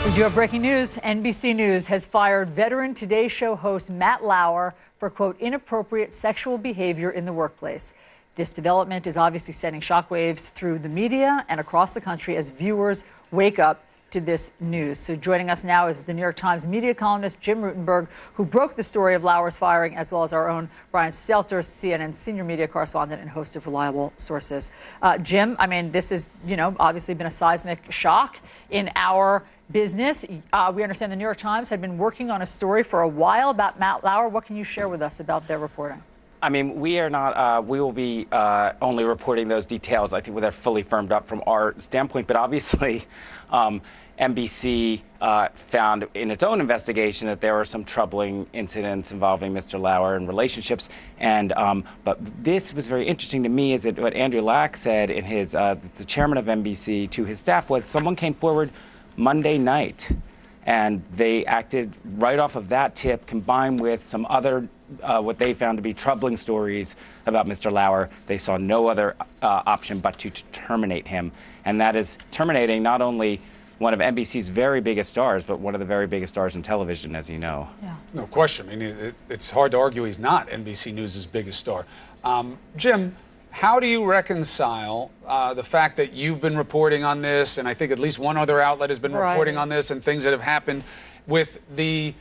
We do have breaking news. NBC News has fired veteran Today Show host Matt Lauer for, quote, inappropriate sexual behavior in the workplace. This development is obviously sending shockwaves through the media and across the country as viewers wake up to this news. So joining us now is the New York Times media columnist Jim Rutenberg, who broke the story of Lauer's firing, as well as our own Brian Stelter, CNN senior media correspondent and host of Reliable Sources. Jim, I mean, this has, obviously been a seismic shock in our business. We understand the New York Times had been working on a story for a while about Matt Lauer. What can you share with us about their reporting? I mean, we are not, we will be only reporting those details, I think, when they're fully firmed up from our standpoint. But obviously, NBC found in its own investigation that there were some troubling incidents involving Mr. Lauer and relationships. And but this was very interesting to me, is that what Andrew Lack said in his, the chairman of NBC, to his staff was someone came forward Monday night, and they acted right off of that tip, combined with some other what they found to be troubling stories about Mr. Lauer. They saw no other option but to terminate him, and that is terminating not only one of NBC's very biggest stars, but one of the very biggest stars in television, as you know. Yeah. No question. I mean, it's hard to argue he's not NBC News' biggest star. Jim, how do you reconcile the fact that you've been reporting on this, and I think at least one other outlet has been reporting on this, and things that have happened, with the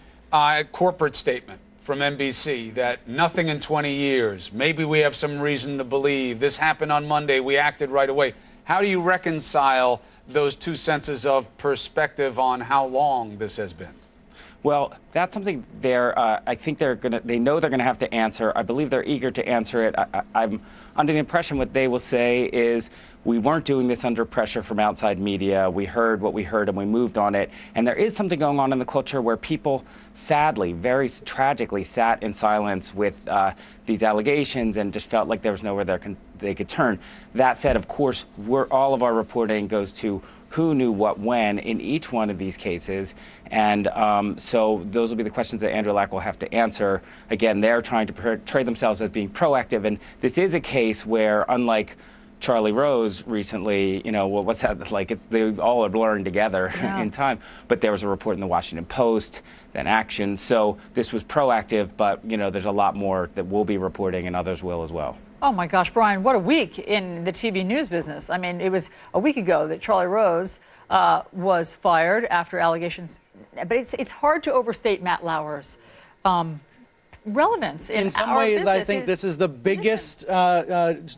corporate statement from NBC that nothing in 20 years, maybe we have some reason to believe, this happened on Monday, we acted right away? How do you reconcile those two senses of perspective on how long this has been? Well, that's something I think they know they're gonna have to answer. I believe they're eager to answer it. I'm under the impression what they will say is, we weren't doing this under pressure from outside media. We heard what we heard and we moved on it. And there is something going on in the culture where people, sadly, very tragically, sat in silence with these allegations and just felt like there was nowhere they could turn. That said, of course, all of our reporting goes to who knew what when in each one of these cases. And so those will be the questions that Andrew Lack will have to answer. Again, they're trying to portray themselves as being proactive. And this is a case where, unlike Charlie Rose recently, what's that like? They all are blurring together in time. But there was a report in the Washington Post, then Action. So this was proactive, but there's a lot more that we'll be reporting, and others will as well. Oh my gosh, Brian, what a week in the TV news business. I mean, it was a week ago that Charlie Rose was fired after allegations. But it's hard to overstate Matt Lauer's relevance in some our ways. business. I think this is the biggest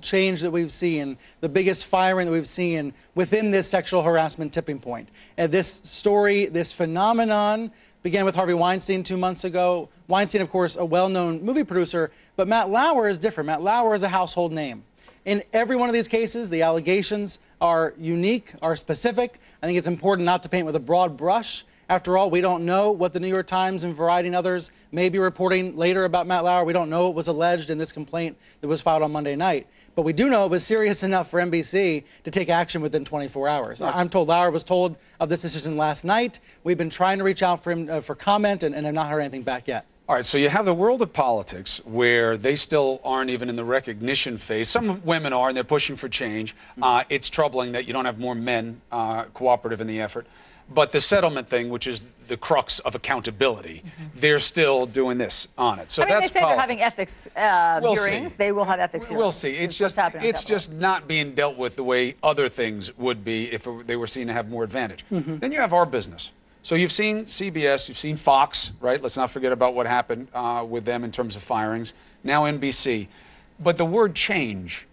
change that we've seen, the biggest firing that we've seen within this sexual harassment tipping point. And this story, this phenomenon, began with Harvey Weinstein 2 months ago. Weinstein, of course, a well-known movie producer, but Matt Lauer is different. Matt Lauer is a household name. In every one of these cases, the allegations are unique, are specific. I think it's important not to paint with a broad brush. After all, we don't know what the New York Times and Variety and others may be reporting later about Matt Lauer. We don't know what was alleged in this complaint that was filed on Monday night. But we do know it was serious enough for NBC to take action within 24 hours. I'm told Lauer was told of this decision last night. We've been trying to reach out for him for comment and have not heard anything back yet. All right, so you have the world of politics where they still aren't even in the recognition phase. Some women are, and they're pushing for change. It's troubling that you don't have more men cooperative in the effort. But the settlement thing, which is the crux of accountability, they're still doing this on it. So I mean, that's they say politics. they're having ethics hearings. They will have ethics hearings. We'll see. It's just not being dealt with the way other things would be if they were seen to have more advantage. Then you have our business. So you've seen CBS, you've seen Fox, right? Let's not forget about what happened with them in terms of firings. Now NBC. But the word change.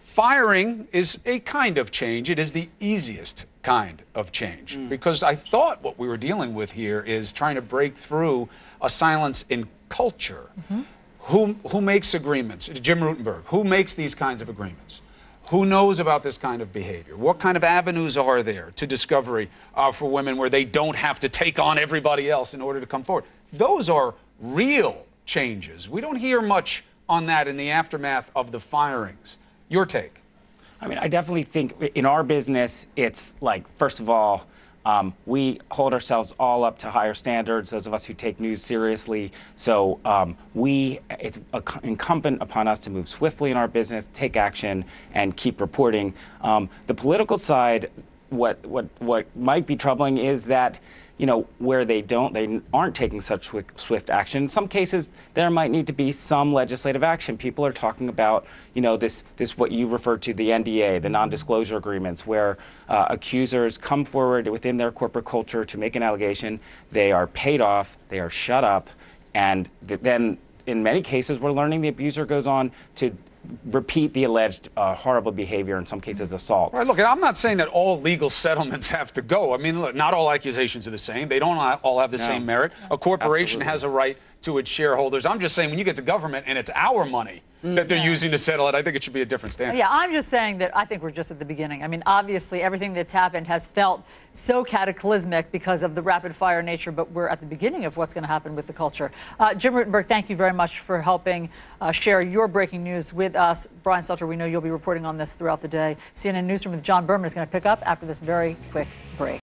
Firing is a kind of change. It is the easiest kind of change. Because I thought what we were dealing with here is trying to break through a silence in culture. Who makes agreements? Jim Rutenberg. Who makes these kinds of agreements? Who knows about this kind of behavior? What kind of avenues are there to discovery for women where they don't have to take on everybody else in order to come forward? Those are real changes. We don't hear much on that in the aftermath of the firings. Your take? I mean, I definitely think in our business, it's like, first of all, we hold ourselves all up to higher standards, those of us who take news seriously. So it's incumbent upon us to move swiftly in our business, take action, and keep reporting. The political side, what might be troubling is that, where they aren't taking such swift action. In some cases, there might need to be some legislative action. People are talking about, this what you referred to, the NDA, the non-disclosure agreements, where accusers come forward within their corporate culture to make an allegation. They are paid off, they are shut up, and then in many cases, we're learning the abuser goes on to repeat the alleged horrible behavior, in some cases assault. Right, look, I'm not saying that all legal settlements have to go. I mean, look, not all accusations are the same. They don't all have the same merit. A corporation has a right to its shareholders. I'm just saying when you get to government and it's our money that they're using to settle it, I think it should be a different standard. Yeah, I'm just saying that I think we're just at the beginning. I mean, obviously, everything that's happened has felt so cataclysmic because of the rapid-fire nature, but we're at the beginning of what's going to happen with the culture. Jim Rutenberg, thank you very much for helping share your breaking news with us. Brian Stelter, we know you'll be reporting on this throughout the day. CNN Newsroom with John Berman is going to pick up after this very quick break.